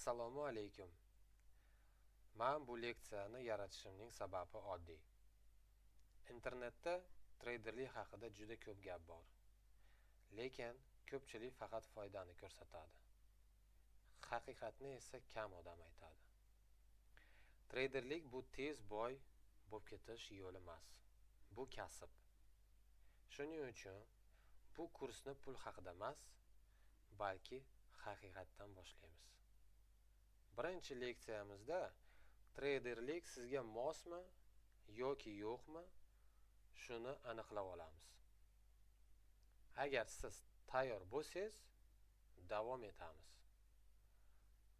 Assalomu alaykum. Men bu leksiyani yaratishimning sababi oddiy. Internetda treyderlik haqida juda ko'p gap bor. Lekin ko'pchilik faqat foydani ko'rsatadi. Haqiqatni esa kam odam aytadi. Treyderlik bu tez boy bo'lib ketish yo'li emas. Bu kasb. Shuning uchun bu kursni pul haqida emas, balki haqiqatdan boshlaymiz. Birinchi leksiyamizda treyderlik sizga mosmi yoki yo'qmi, shuni aniqlab olamiz. Agar siz tayyor bo'lsangiz, davom etamiz.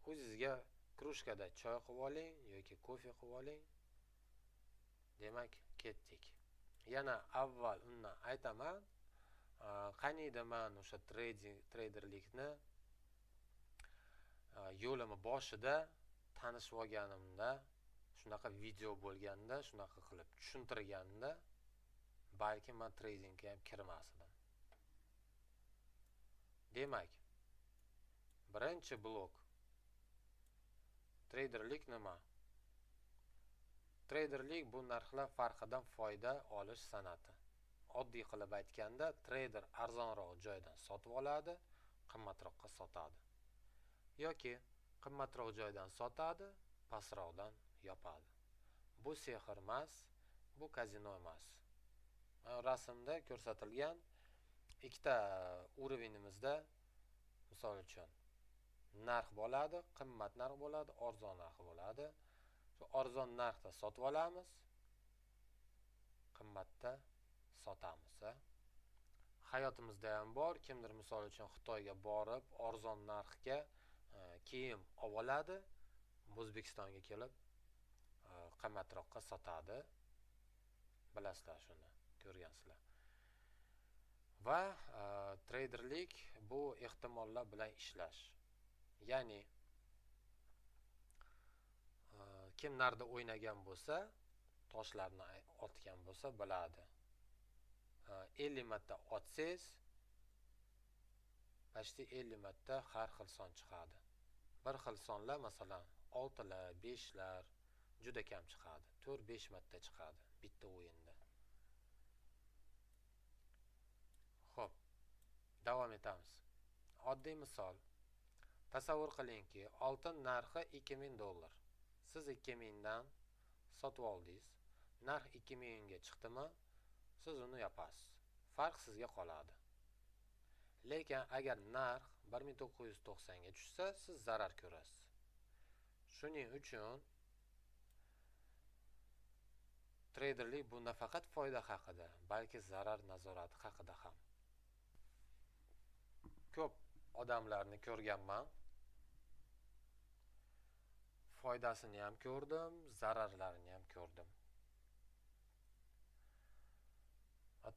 O'zingizga krushkada choy qilib oling yoki kofe qilib oling. Demak, ketdik. Yana avval undan aytaman, qaniydi men o'sha treyderlikni yo'limi boshida tanishib olganimda, shunaqa video bo'lganda, shunaqa qilib tushuntirganda, balki men tradingga ham kirmasdim. Demak, birinchi blok. Treyderlik nima? Treyderlik bu narxlar farqidan foyda olish san'ati. Oddiy qilib aytganda, treyder arzonroq joydan sotib oladi, qimmatroqqa sotadi. Yoki qimmatroq joydan sotadi, pastroqdan yopadi. Bu sehr emas, bu kazino emas. Rasmda ko'rsatilgan ikkita urovnimizda, misol uchun, narx bo'ladi, qimmat narx bo'ladi, arzon narx bo'ladi. Shu arzon narxda sotib olamiz, qimmatda sotamiz. Hayotimizda ham bor, kimdir misol uchun Xitoyga borib, arzon narxga kiyim oladi, O'zbekistonga kelib qimmatroqqa sotadi. Bilasizlar shuni, ko'rgansizlar. Va treyderlik bu ehtimollar bilan ishlash. Ya'ni kim narda o'ynagan bo'lsa, toshlarni otgan bo'lsa biladi. 50 marta otsangiz, почти 50 marta har xil son chiqadi. Bir xil sonlar, masalan, 6lar, 5lar juda kam chiqadi. 4-5 marta chiqadi bitta o'yinda. Xo'p, davom etamiz. Oddiy misol. Tasavvur qilingki, oltin narxi $2000. Siz 2000 dan sotib oldingiz. Narx 2000 ga chiqdimi, siz uni yopasiz. Farq sizga qoladi. Lekin agar narx 1990 ga tushsa, siz zarar ko'rasiz. Shuning uchun treyderlik bu nafaqat foyda haqida, balki zarar nazorati haqida ham. Ko'p odamlarni ko'rganman. Foydasini ham ko'rdim, zararlarini ham ko'rdim.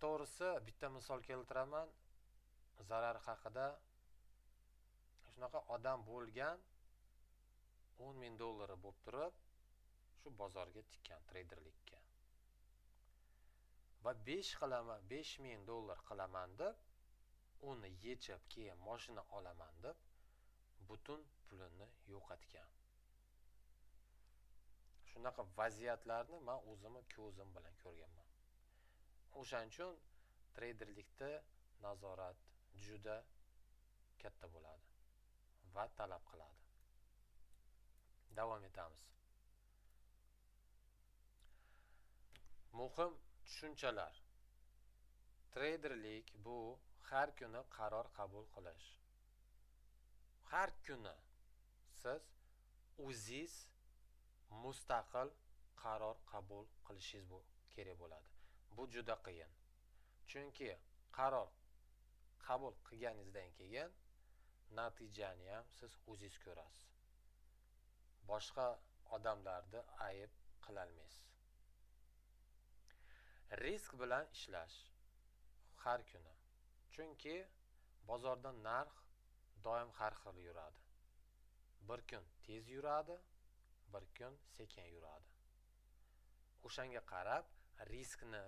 To'g'risi, bitta misol keltiraman. Zarar haqida. Shunaqa odam bo'lgan, $10,000 bo'lib turib, shu bozorga tikkan treyderlikka. Va 5 qilaman, $5000 qilaman deb, uni yechib, keyin mashina olaman deb, butun pulini yo'qotgan. Shunaqa vaziyatlarni men o'zimni ko'zim bilan ko'rganman. O'shaning uchun treyderlikda nazorat juda katta bo'ladi va talab qiladi. Davom etamiz. Muhim tushunchalar. Treyderlik bu har kuni qaror qabul qilish. Har kuni siz o'zingiz mustaqil qaror qabul qilishingiz kerak bo'ladi. Bu juda qiyin. Chunki qaror qabul qilganingizdan keyin natijani ham siz o'zingiz ko'rasiz. Boshqa odamlarni ayib qila olmaysiz. Risk bilan ishlash har kuni. Chunki bozorda narx doim har xil yuradi. Bir kun tez yuradi, bir kun sekin yuradi. O'shanga qarab riskni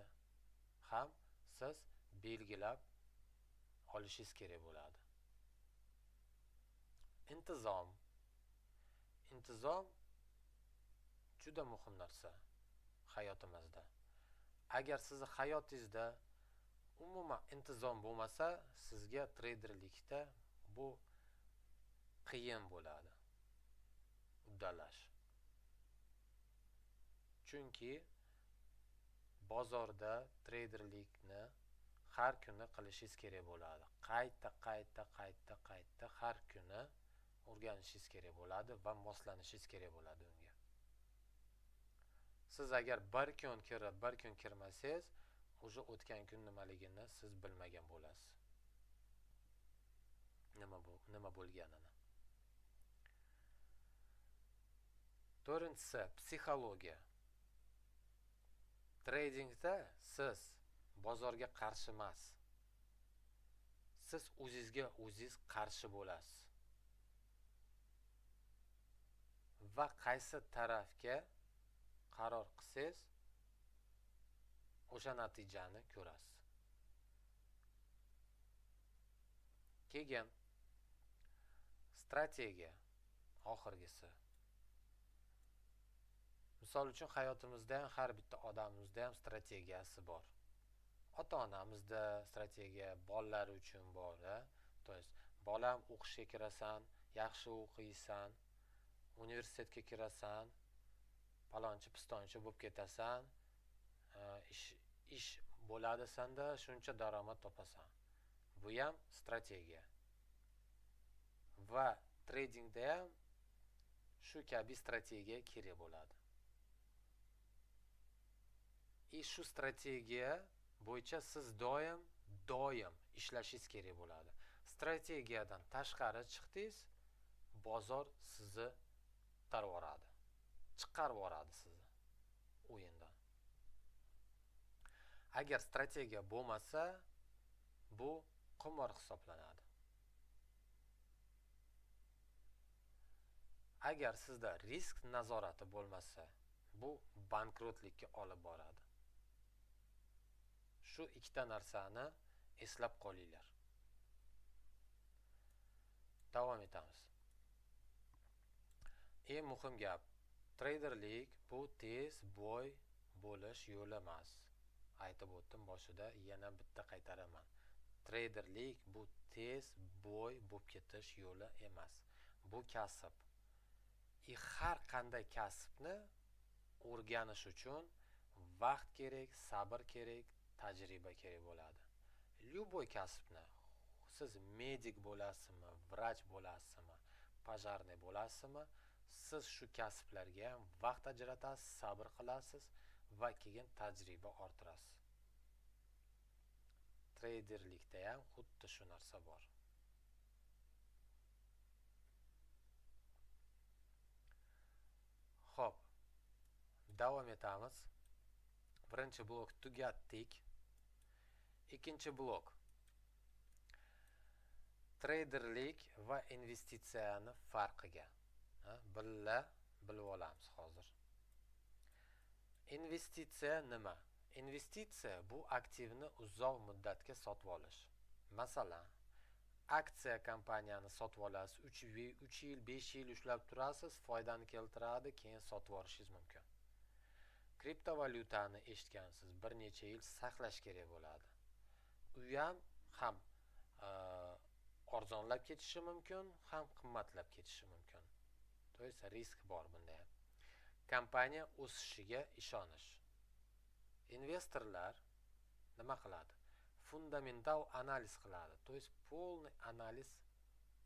ham siz belgilab olishingiz kerak bo'ladi. Intizom. intizom juda muhim narsa hayotimizda. Agar sizni hayotingizda umuman intizom bo'lmasa, sizga treyderlikda bu qiyin bo'ladi. Uddalash. Chunki bozorda treyderlikni har kuni qilishingiz kerak bo'ladi. Qayta har kuni o'rganishingiz kerak bo'ladi va moslanishingiz kerak bo'ladi unga. Siz agar bir kun kirib, bir kun kirmasangiz, o'sha o'tgan kun nimaligini siz bilmagan bo'lasiz. Nima bo'lganini. To'rtinchisi, psixologiya. Tradingda siz bozorga qarshi emas. Siz o'zingizga o'zingiz qarshi bo'lasiz. Va qaysi tarafga qaror qilsangiz, o'sha natijani ko'rasiz. Keyin strategiya oxirgisi. Misol uchun hayotimizda ham har bitta odamimizda ham strategiyasi bor. Ota-onamizda strategiya bolalar uchun bor. To есть, bolam o'qishga kirasan, yaxshi o'qiysan, universitetga kirasan, palonchi pistonchi bo'lib ketasan, ish bo'ladi senda, shuncha daromad topasan. Bu ham strategiya. Va tradingda ham shu kabi strategiya kerak bo'ladi. Shu strategiya bo'yicha siz doim ishlashingiz kerak bo'ladi. Strategiyadan tashqari chiqdingiz, bozor sizni chiqarib yuboradi sizni o'yindan. Agar strategiya bo'lmasa, bu qimor hisoblanadi. Agar sizda risk nazorati bo'lmasa, bu bankrotlikka olib boradi. Shu ikkita narsani eslab qolinglar. Davom etamiz. Eng muhim gap, treyderlik bu tez boy bo'lish yo'li emas. Aytib o'tdim boshida, yana bitta qaytaraman. Treyderlik bu tez boy bo'lib ketish yo'li emas. Bu kasb. Har qanday kasbni o'rganish uchun vaqt kerak, sabr kerak, tajriba kerak bo'ladi. Любой kasbni, siz medik bo'lasizmi, vrach bo'lasizmi, pajarniy bo'lasizmi, siz shu kasblarga ham vaqt ajratasiz, sabr qilasiz va keyin tajriba orttirasiz. Treyderlikda ham xuddi shu narsa bor. Xo'p, davom etamiz. Birinchi blok tugatdik. Ikkinchi blok. Treyderlik va investitsiyani farqiga bilib olamiz hozir. Investitsiya nima? Investitsiya bu aktivni uzoq muddatga sotib olish. Masalan, aksiya kompaniyani sotib olasiz, 3 yil, 5 yil ushlab turasiz, foydani keltiradi, keyin sotib olishingiz mumkin. Kriptovalyutani eshitgansiz, bir necha yil saqlash kerak bo'ladi. U ham arzonlab ketishi mumkin, ham qimmatlab ketishi mumkin. To есть risk bor bunda ham. Kompaniya o'sishiga ishonish. Investorlar nima qiladi? Fundamental analiz qiladi. To есть полный analiz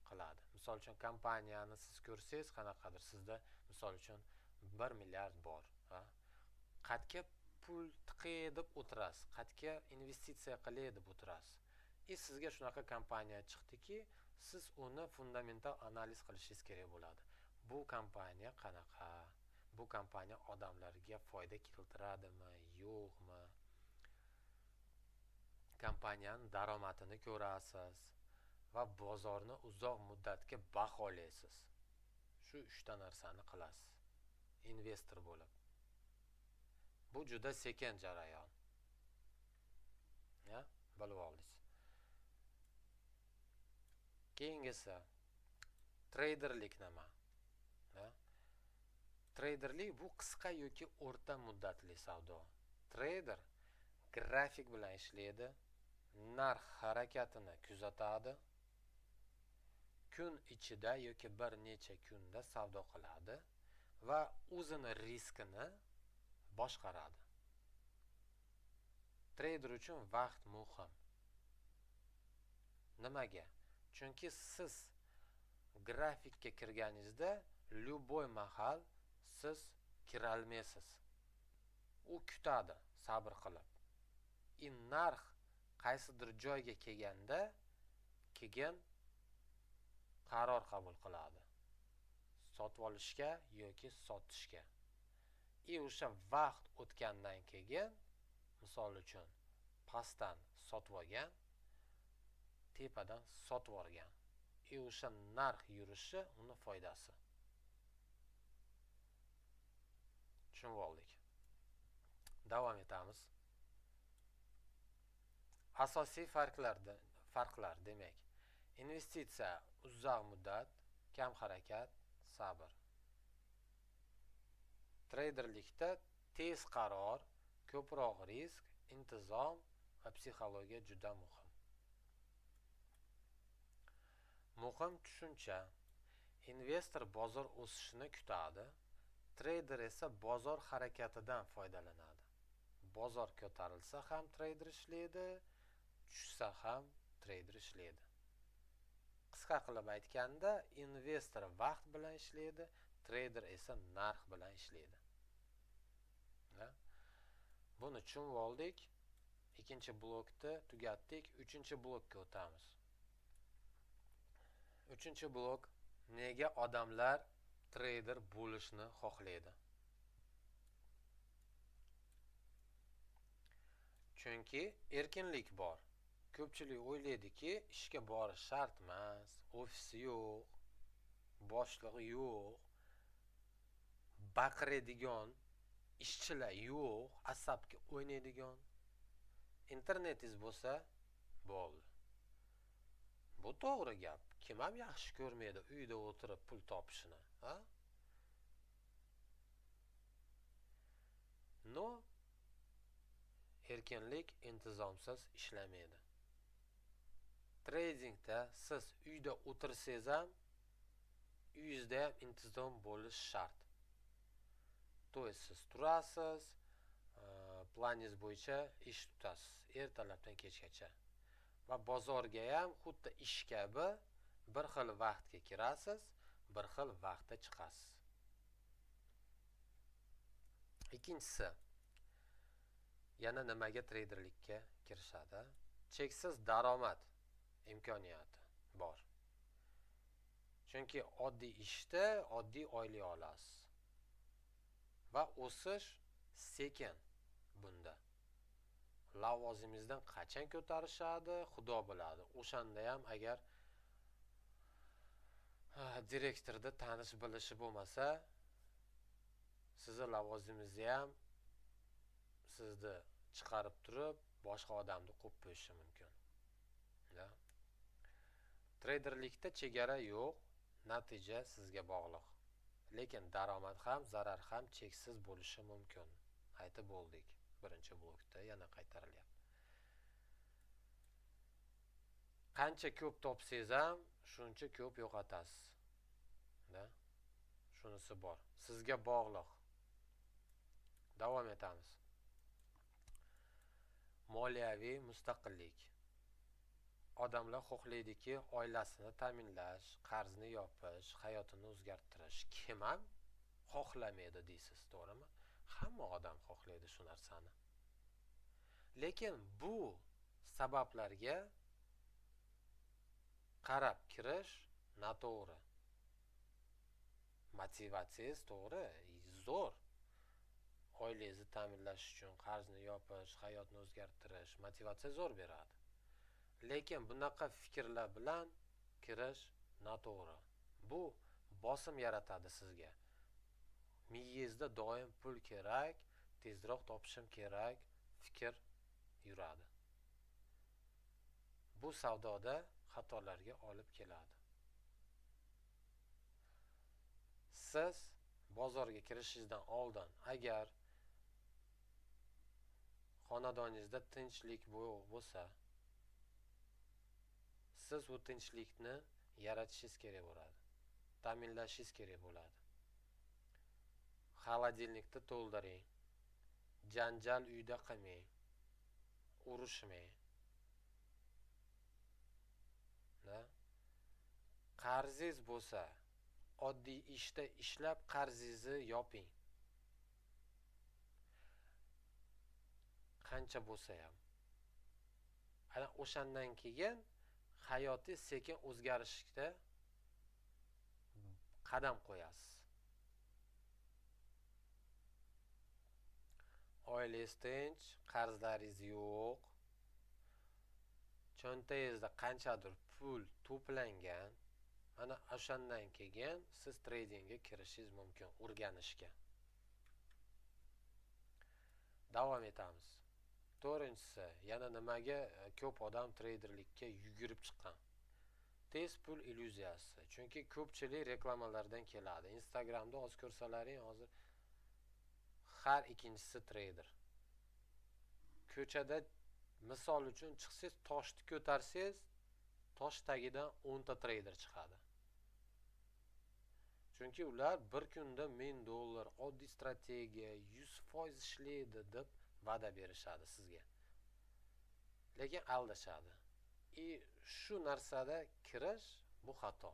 qiladi. Misol uchun kompaniyani siz ko'rsangiz, qanaqadir sizda misol uchun 1 milliard bor, Qatga pul tiqay deb o'tirasiz, qatga investitsiya qilay deb o'tirasiz. Sizga shunaqa kompaniya chiqdiki, siz uni fundamental analiz qilishingiz kerak bo'ladi. Bu kompaniya qanaqa? Bu kompaniya odamlarga foyda keltiradimi, yo'qmi? Kompaniyaning daromadini ko'rasiz va bozorni uzoq muddatga baholaysiz. Shu 3 ta narsani qilasiz. Investor bo'lib. Bu juda sekin jarayon. Bilib oldingiz. Keyingisi treyderlik nima? Treyderlik bu qisqa yoki o'rta muddatli savdo. Treyder grafik bilan ishlaydi, narx harakatini kuzatadi, kun ichida yoki bir necha kunda savdo qiladi va o'zini riskini boshqaradi. Treyder uchun vaqt muhim. Nimaga? Chunki siz grafikka kirganingizda любой mahal siz kira olmaysiz. U kutadi sabr qilib. Narx qaysidir joyga kelganda keyin qaror qabul qiladi. Sotib olishga yoki sotishga. O'sha vaqt o'tgandan keyin, misol uchun, pastdan sotib olgan, tepadan sotib olgan. O'sha narx yurishi uni foydasi. Tushunib oldik. Davom etamiz. Asosiy farqlar demak, investitsiya uzoq muddat, kam harakat, sabr. Treyderlikda tez qaror, ko'proq risk, intizom va psixologiya juda muhim. Muhim tushuncha. Investor bozor o'sishini kutadi, treyder esa bozor harakatidan foydalanadi. Bozor ko'tarilsa ham treyder ishlaydi, tushsa ham treyder ishlaydi. Qisqa qilib aytganda, investor vaqt bilan ishlaydi, treyder esa narx bilan ishlaydi. Buni tushunib oldik. Ikkinchi blokni tugatdik. Uchinchi blokka o'tamiz. Uchinchi blok: nega odamlar treyder bo'lishni xohlaydi? Chunki erkinlik bor. Ko'pchilik o'ylaydiki, ishga borish shart emas, ofisi yo'q, boshlig'i yo'q, baqiradigan ishchilar yo'q, asabga o'ynaydigan. Internetingiz bo'lsa, bo'ldi. Bu to'g'ri gap. Kim ham yaxshi ko'rmaydi uyda o'tirib pul topishini, ha? No, erkinlik intizomsiz ishlamaydi. Tradingda siz uyda o'tirsangiz ham, uyingizda ham intizom bo'lishi shart. To'y siz turasiz, planingiz bo'yicha ish tutasiz, ertalabdan kechgacha. Va bozorga ham xuddi ish kabi bir xil vaqtga kirasiz, bir xil vaqtda chiqasiz. Ikkinchisi, yana nimaga treyderlikka kirishadi? Cheksiz daromad imkoniyati bor. Chunki oddiy ishda oddiy oylik olasiz. Va o'sish sekin bunda. Lavozimingizdan qachon ko'tarishadi, Xudo biladi. O'shanda ham agar direktorda tanish bilishi bo'lmasa, sizni lavozimingizni ham sizni chiqarib turib, boshqa odamni qo'yib qo'yishi mumkin. Treyderlikda chegara yo'q, natija sizga bog'liq. Lekin daromad ham, zarar ham cheksiz bo'lishi mumkin. Aytib bo'ldik. Birinchi blokda yana qaytarilyapti. Qancha ko'p topsangiz ham, shuncha ko'p yo'qotasiz. Shunisi bor. Sizga bog'liq. Davom etamiz. Moliyaviy mustaqillik. Odamlar xohlaydiki, oilasini ta'minlash, qarzni yopish, hayotini o'zgartirish. Kim ham xohlamaydi deysiz, to'g'rimi? Hamma odam xohlaydi shu narsani. Lekin bu sabablarga qarab kirish noto'g'ri. Motivatsiyangiz to'g'ri, zo'r. Oilangizni ta'minlash uchun qarzni yopish, hayotni o'zgartirish, motivatsiya zo'r beradi. Lekin bunaqa fikrlar bilan kirish noto'g'ri. Bu bosim yaratadi sizga. Miyangizda doim pul kerak, tezroq topishim kerak fikr yuradi. Bu savdoda xatolarga olib keladi. Siz bozorga kirishingizdan oldin agar xonadoningizda tinchlik bo'lsa, siz u tinchlikni yaratishingiz kerak bo'ladi, ta'minlashingiz kerak bo'ladi. Xolodilnikni to'ldiring, janjal uyda qilmang, urushmang. Qarzingiz bo'lsa, oddiy ishda ishlab qarzingizni yoping. Qancha bo'lsa ham. Ana o'shandan keyin hayotingiz sekin o'zgarishga qadam qo'yasiz. Oilangiz tinch, qarzlaringiz yo'q, cho'ntagingizda qanchadir pul to'plangan. Mana o'shandan keyin siz tradingga kirishingiz mumkin, o'rganishga. Davom etamiz. To'rtinchisi, yana nimaga ko'p odam treyderlikka yugurib chiqqan? Tez pul illyuziyasi. Chunki ko'pchilik reklamalardan keladi. Instagramda hozir ko'rsalaring, hozir har ikkinchisi treyder. Ko'chada misol uchun chiqsangiz, toshni ko'tarsangiz, tosh tagidan 10 ta treyder chiqadi. Chunki ular bir kunda $1000, oddiy strategiya, 100% ishlaydi deb va'da berishadi sizga. Lekin aldashadi. Shu narsada kirish bu xato.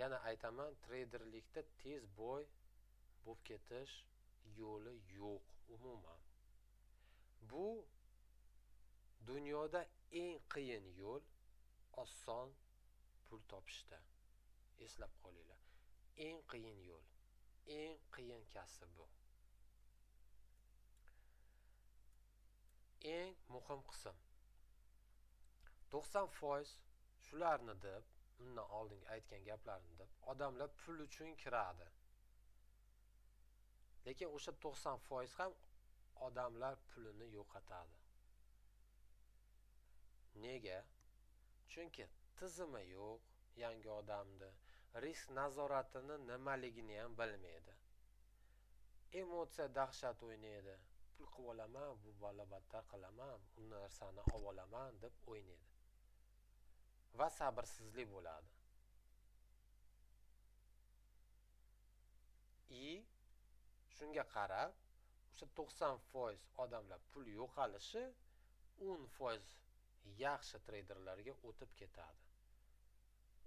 Yana aytaman, treyderlikda tez boy bo'lib ketish yo'li yo'q umuman. Bu dunyoda eng qiyin yo'l oson pul topishda. Eslab qolinglar. Eng qiyin yo'l, eng qiyin kasb bu. Eng muhim qism. 90% shularni deb, undan oldingi aytgan gaplarimni deb, odamlar pul uchun kiradi. Lekin o'sha 90% ham odamlar pulini yo'qotadi. Nega? Chunki tizimi yo'q yangi odamda, risk nazoratini nimaligini ham bilmaydi. Emotsiya dahshat o'ynaydi. Pul qilib olaman, bu bola battar qilaman, u narsani olib olaman deb o'ynaydi. Va sabrsizlik bo'ladi. Shunga qarab, o'sha 90% odamlar pul yo'qolishi 10% yaxshi treyderlarga o'tib ketadi.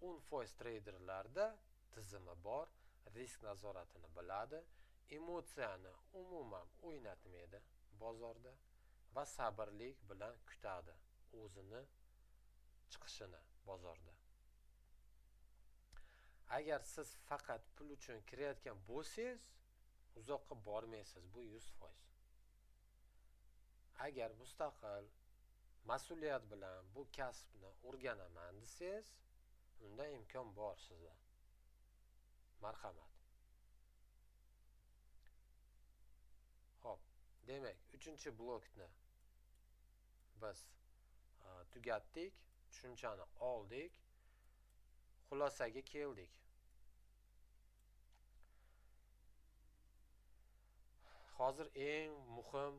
10% treyderlarda tizimi bor, risk nazoratini biladi, emotsiyani umuman o'ynatmaydi bozorda va sabrlik bilan kutadi o'zini chiqishini bozorda. Agar siz faqat pul uchun kirayotgan bo'lsangiz, uzoqqa bormaysiz, bu 100%. Agar mustaqil, mas'uliyat bilan bu kasbni o'rganaman desangiz, unda imkon bor sizda. Marhamat. Xo'p, demak, 3-blokni biz tugatdik, tushunchani oldik, xulosaga keldik. Hozir eng muhim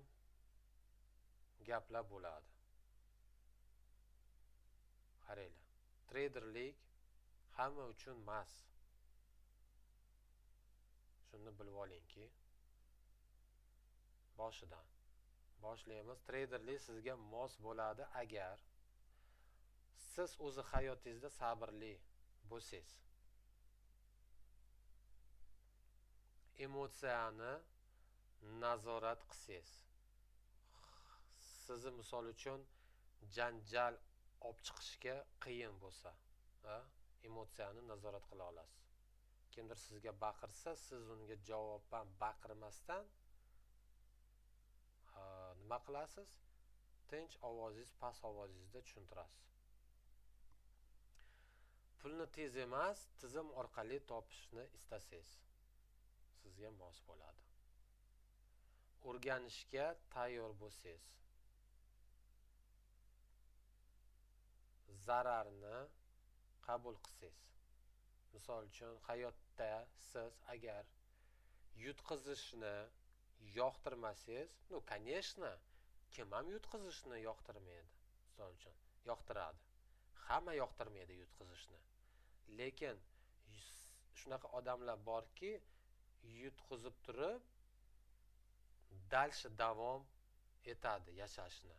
gaplar bo'ladi. Qaranglar, treyderlik hamma uchun emas. Shuni bilib olingki, boshidan boshlaymiz. Treyderlik sizga mos bo'ladi agar siz o'zi hayotingizda sabrli bo'lsangiz. Emotsiyani nazorat qilsangiz. Sizni misol uchun janjal olib chiqishga qiyin bo'lsa, emotsiyani nazorat qila olasiz. Kimdir sizga baqirsa, siz unga javoban baqirmasdan nima qilasiz? Tinch ovozingiz, past ovozingizda tushuntirasiz. Pulni tez emas, tizim orqali topishni istasangiz, sizga mos bo'ladi. O'rganishga tayyor bo'lsangiz, zararni qabul qilsangiz, Misol uchun hayotda siz agar yutqizishni yoqtirmasangiz, конечно, kim ham yutqizishni yoqtirmaydi? Misol uchun yoqtiradi. Hamma yoqtirmaydi yutqizishni. Lekin shunaqa odamlar borki, yutqizib turib dalshi davom etadi yashashni.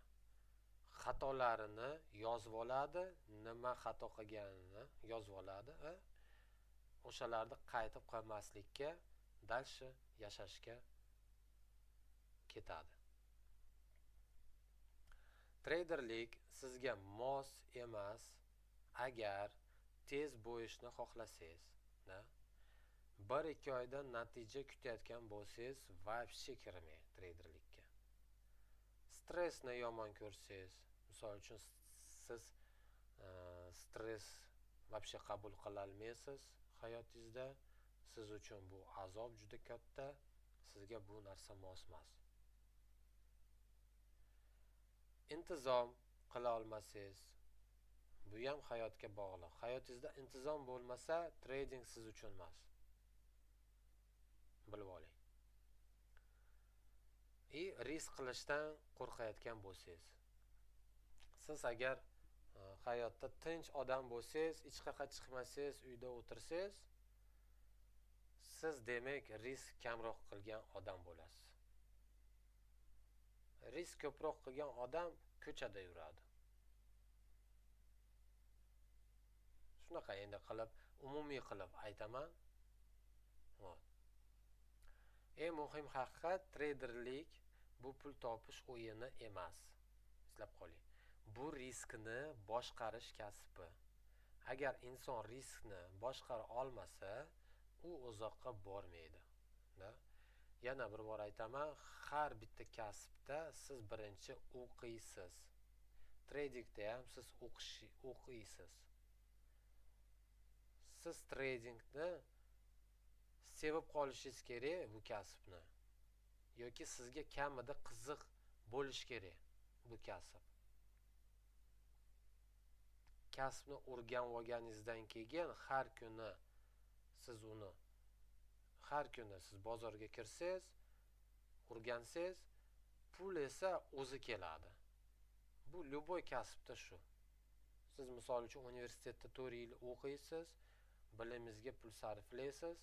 Xatolarini yozib oladi, nima xato qilganini yozib oladi va o'shalarni qaytib qilmaslikka, dalshi yashashga ketadi. Treyderlik sizga mos emas. Agar tez bo'yishni xohlasangiz, 1-2 oyda natija kutayotgan bo'lsangiz, вообще kirmang treyderlikka. Stressni yomon ko'rsangiz, misol uchun siz stress вообще qabul qila olmaysiz hayotingizda, siz uchun bu azob juda katta, sizga bu narsa mos emas. Intizom qila olmasangiz, bu ham hayotga bog'liq. Hayotingizda intizom bo'lmasa, trading siz uchun emas. Bilib oling. Risk qilishdan qo'rqayotgan bo'lsangiz, siz agar hayotda tinch odam bo'lsangiz, hech qayerga chiqmasangiz, uyda o'tirsangiz, siz demak risk kamroq qilgan odam bo'lasiz. Risk ko'proq qilgan odam ko'chada yuradi. Shunaqa endi qilib, umumiy qilib aytaman. Eng muhim haqiqat, treyderlik bu pul topish o'yini emas. Eslab qoling. Bu riskni boshqarish kasbi. Agar inson riskni boshqara olmasa, u uzoqqa bormaydi. Yana bir bor aytaman, har bitta kasbda siz birinchi o'qiysiz. Tradingda ham siz o'qiysiz. Siz tradingni sevib qolishingiz kerak bu kasbni. Yoki sizga kamida qiziq bo'lish kerak bu kasb. Kasbni o'rganib olganingizdan keyin har kuni siz bozorga kirsangiz, o'rgansangiz, pul esa o'zi keladi. Bu любой kasbda shu. Siz misol uchun universitetda 4 yil o'qiysiz, bilimingizga pul sarflaysiz,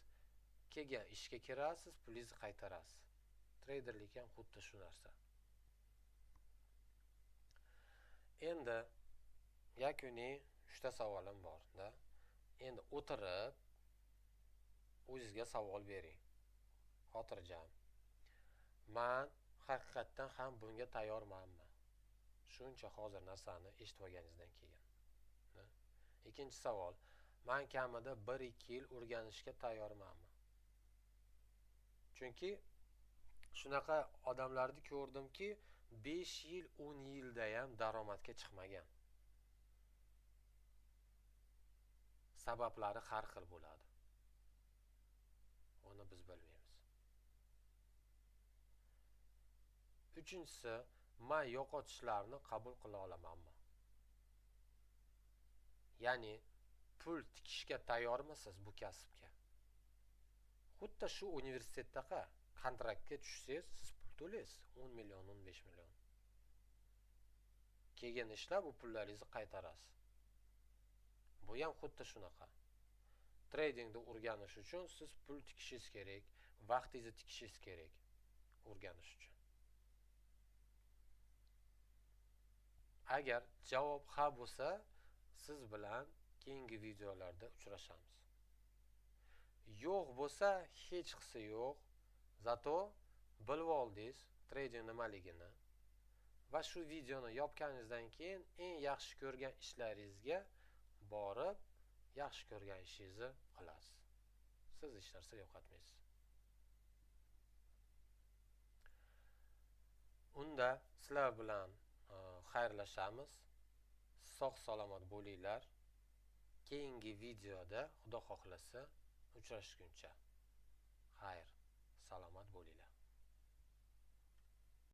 keyin ishga kirasiz, pulingizni qaytarasiz. Treyderlik ham xuddi shu narsa. Endi yakuniy 3 ta savolim bor. Endi o'tirib o'zingizga savol bering. Xotirjam. Men haqiqatdan ham bunga tayyormanmi? Shuncha hozir narsani eshitib olganingizdan keyin. Ikkinchi savol, men kamida 1-2 yil o'rganishga tayyormanmi? Chunki shunaqa odamlarni ko'rdimki, 5 yil, 10 yilda ham daromadga chiqmagan. Sabablari har xil bo'ladi. Uni biz bilmaymiz. Uchinchisi, men yo'qotishlarni qabul qila olamanmi? Ya'ni pul tikishga tayyormisiz bu kasbga? Xuddi shu universitetdaqa kontraktga tushsangiz, siz pul to'laysiz, 10 million, 15 million. Keyin ishlab bu pullaringizni qaytarasiz. Bu ham xuddi shunaqa. Tradingni o'rganish uchun siz pul tikishingiz kerak, vaqtingizni tikishingiz kerak o'rganish uchun. Agar javob ha bo'lsa, siz bilan keyingi videolarda uchrashamiz. Yo'q bo'lsa, hech qisi yo'q. Zato bilib oldingiz trading nimaligini va shu videoni yopganingizdan keyin eng yaxshi ko'rgan ishlaringizga borib, yaxshi ko'rgan ishingizni qilasiz. Siz hech narsa yo'qotmaysiz. Unda sizlar bilan xayrlashamiz. Sog' salomat bo'linglar. Keyingi videoda Xudo xohlasa uchrashguncha xayr, salomat bo'linglar.